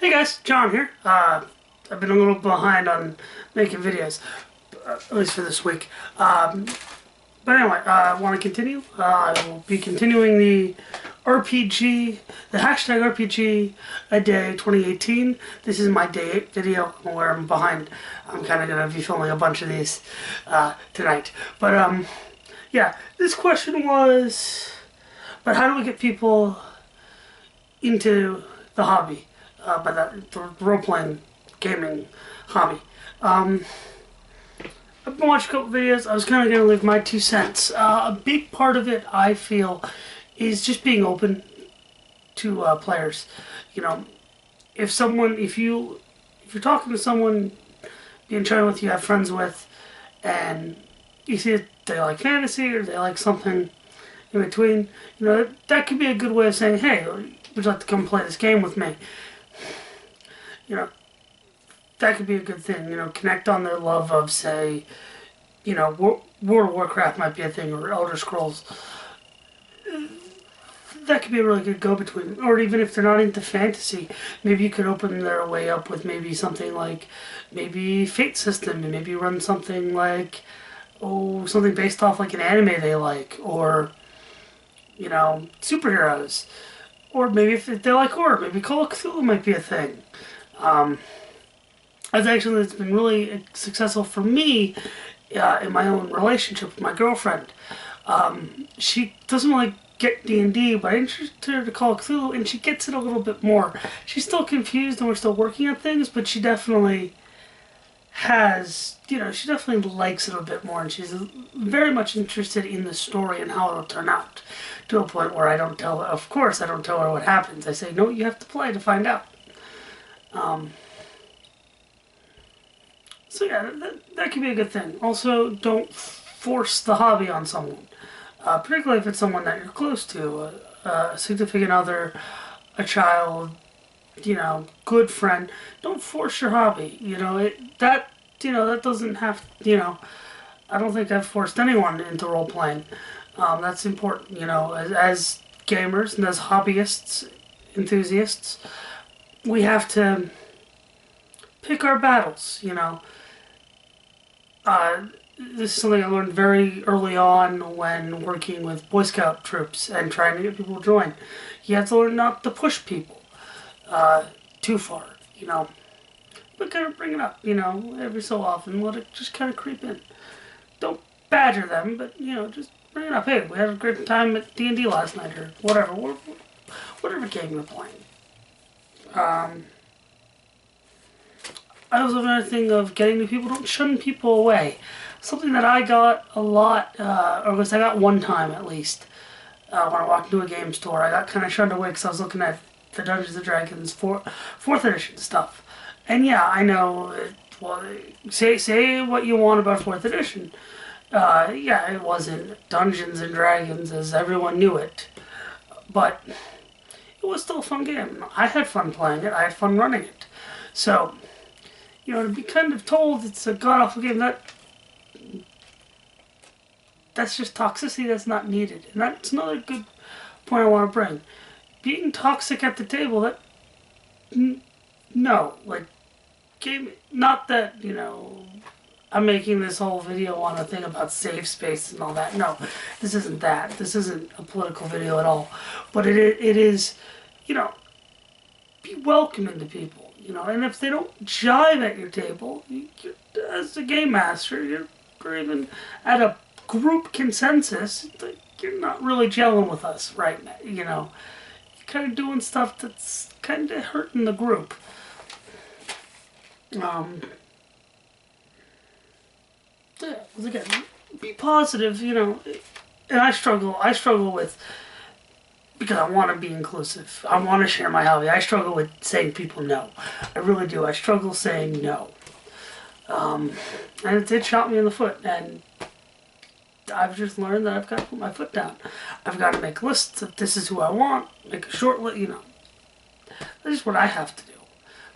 Hey guys, John here. I've been a little behind on making videos, at least for this week. But anyway, I want to continue. I will be continuing the RPG, the hashtag RPG a day 2018. This is my day 8 video where I'm behind. I'm kind of going to be filming a bunch of these tonight. But yeah, this question was, but how do we get people into the hobby? By the role-playing gaming hobby. I've been watching a couple videos. I was kind of going to leave my 2 cents. A big part of it, I feel, is just being open to players. You know, if you're talking to someone, being chatting with, you have friends with, and you see that they like fantasy or they like something in between, you know, that could be a good way of saying, hey, would you like to come play this game with me? You know, that could be a good thing. You know, connect on their love of, say, you know, World of Warcraft might be a thing, or Elder Scrolls. That could be a really good go-between. Or even if they're not into fantasy, maybe you could open their way up with maybe something like, maybe Fate System, and maybe run something like, something based off like an anime they like, or, you know, superheroes. Or maybe if they like horror, maybe Call of Cthulhu might be a thing. It's been really successful for me in my own relationship with my girlfriend. She doesn't really get D&D, but I introduced her to Call of Cthulhu, and she gets it a little bit more. She's still confused, and we're still working on things, but she definitely has, you know, she definitely likes it a bit more, and she's very much interested in the story and how it'll turn out, to a point where I don't tell her, of course I don't tell her what happens. I say, no, you have to play to find out. So yeah, that could be a good thing. Also, don't force the hobby on someone, particularly if it's someone that you're close to, a significant other, a child, you know, good friend. Don't force your hobby. You know, that doesn't have, you know, I don't think I've forced anyone into role playing. That's important, you know, as gamers and as hobbyists, enthusiasts, we have to pick our battles, you know. This is something I learned very early on when working with Boy Scout troops and trying to get people to join. You have to learn not to push people too far, you know. But kind of bring it up, you know, every so often. Let it just kind of creep in. Don't badger them, but, you know, just bring it up. Hey, we had a great time at D&D last night, or whatever game you're playing. I also have another thing of getting new people. Don't shun people away. Something that I got a lot, or at least I got one time at least, when I walked into a game store. I got kind of shunned away because I was looking at the Dungeons & Dragons 4th edition stuff. And yeah, I know, well, say what you want about 4th edition. Yeah, it wasn't Dungeons & Dragons as everyone knew it. But it was still a fun game. I had fun playing it. I had fun running it. So, you know, to be kind of told it's a god-awful game, that's just toxicity that's not needed. And that's another good point I want to bring. Being toxic at the table, no. Like, not that, you know, I'm making this whole video on a thing about safe space and all that. No, this isn't that. This isn't a political video at all. But it is, you know, be welcoming to people. You know, and if they don't jive at your table, as a game master, or even at a group consensus, you're not really gelling with us right now. You know, you're kind of doing stuff that's kind of hurting the group. Yeah, again, be positive. You know, and I struggle with. Because I want to be inclusive. I want to share my hobby. I struggle with saying people no. I really do. I struggle saying no. And it shot me in the foot. And I've just learned that I've got to put my foot down. I've got to make lists of this is who I want. Make a short list, you know. This is what I have to do.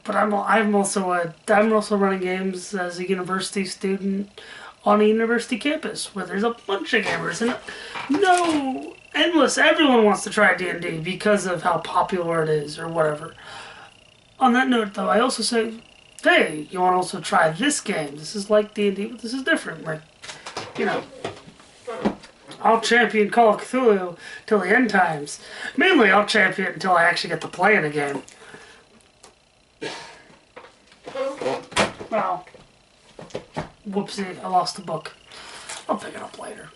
But I'm also running games as a university student on a university campus where there's a bunch of gamers. And no... endless. Everyone wants to try D&D because of how popular it is or whatever. On that note, though, I also say, hey, you want to also try this game? This is like D&D, but this is different. Like, you know, I'll champion Call of Cthulhu till the end times. Mainly, I'll champion until I actually get to play in a game. Well, whoopsie, I lost the book. I'll pick it up later.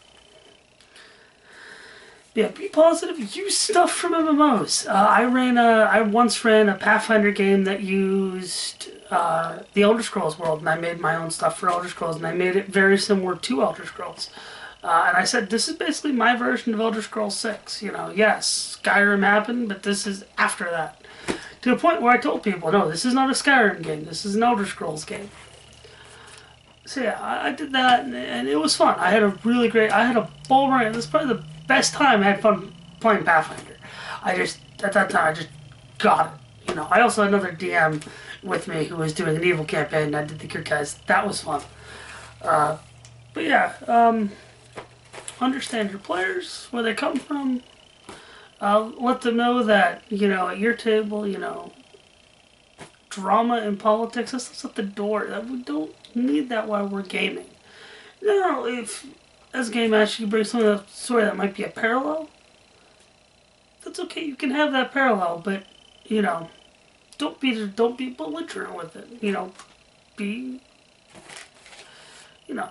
Yeah, be positive. Use stuff from MMOs. I once ran a Pathfinder game that used the Elder Scrolls world, and I made my own stuff for Elder Scrolls, and I made it very similar to Elder Scrolls. And I said, this is basically my version of Elder Scrolls 6. You know, yes, Skyrim happened, but this is after that. To the point where I told people, no, this is not a Skyrim game. This is an Elder Scrolls game. So yeah, I did that, and it was fun. I had a ball run. This is probably the best time I had fun playing Pathfinder. At that time, I just got it. You know, I also had another DM with me who was doing an evil campaign, and I did the Gear Guys. That was fun. But yeah, understand your players, where they come from. Let them know that, you know, at your table, you know, drama and politics, that's at the door. That we don't need that while we're gaming. Now, if as a game master you bring something to the story that might be a parallel, that's okay. You can have that parallel, but you know, don't be belligerent with it. You know, be, you know,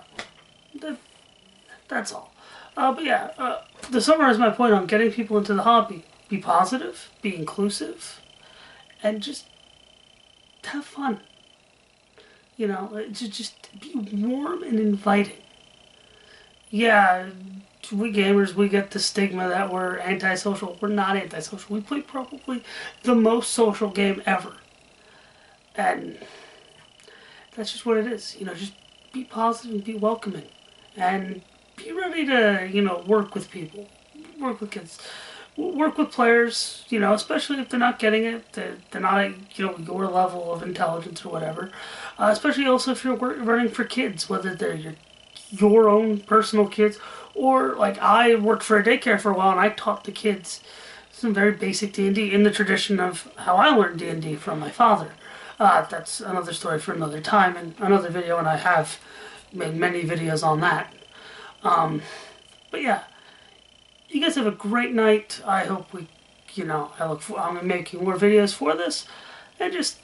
that's all. But yeah, to summarize my point on getting people into the hobby, be positive, be inclusive, and just have fun. You know, just be warm and inviting. Yeah, we gamers, we get the stigma that we're antisocial. We're not antisocial. We play probably the most social game ever. And that's just what it is. You know, just be positive and be welcoming. And be ready to, you know, work with people. Work with kids. Work with players, you know, especially if they're not getting it. They're not at, you know, your level of intelligence or whatever. Especially also if you're running for kids, whether they're your own personal kids, or like I worked for a daycare for a while and I taught the kids some very basic D&D in the tradition of how I learned D&D from my father. That's another story for another time and another video, and I have made many videos on that. But yeah, you guys have a great night. I hope we, you know, I'm making more videos for this, and just